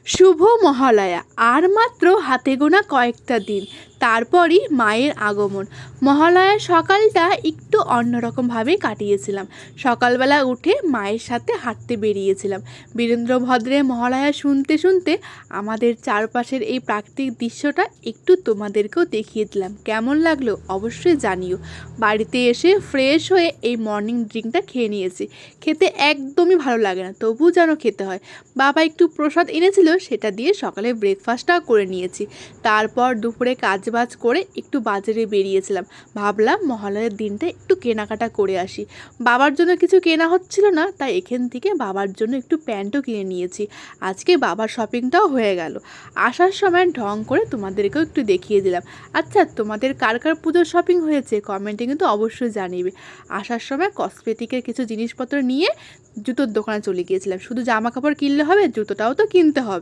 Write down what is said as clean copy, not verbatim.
শুভ মহালয়া আর মাত্র হাতে গোনা কয়েকটা দিন, তারপরই মায়ের আগমন। মহালয়ার সকালটা একটু অন্যরকমভাবে কাটিয়েছিলাম। সকালবেলা উঠে মায়ের সাথে হাঁটতে বেরিয়েছিলাম। বীরেন্দ্রভদ্রের মহালয়া শুনতে শুনতে আমাদের চারপাশের এই প্রাকৃতিক দৃশ্যটা একটু তোমাদেরকেও দেখিয়ে দিলাম। কেমন লাগলো অবশ্যই জানিও। বাড়িতে এসে ফ্রেশ হয়ে এই মর্নিং ড্রিঙ্কটা খেয়ে নিয়েছি। খেতে একদমই ভালো লাগে না, তবুও যেন খেতে হয়। বাবা একটু প্রসাদ এনেছিল, সেটা দিয়ে সকালে ব্রেকফাস্টটাও করে নিয়েছি। তারপর দুপুরে কাজবাজ করে একটু বাজারে বেরিয়েছিলাম। ভাবলাম মহালয়ার দিনটা একটু কেনাকাটা করে আসি। বাবার জন্য কিছু কেনা হচ্ছিল না, তাই এখান থেকে বাবার জন্য একটু প্যান্টও কিনে নিয়েছি। আজকে বাবার শপিংটাও হয়ে গেল। আসার সময় ঢং করে তোমাদেরকেও একটু দেখিয়ে দিলাম। আচ্ছা, তোমাদের কার কার পুজোর শপিং হয়েছে কমেন্টে কিন্তু অবশ্যই জানিবে। আসার সময় কসমেটিকের কিছু জিনিসপত্র নিয়ে জুতোর দোকানে চলে গিয়েছিলাম। শুধু জামা কাপড় কিনলে হবে, জুতোটাও তো কিনতে হবে।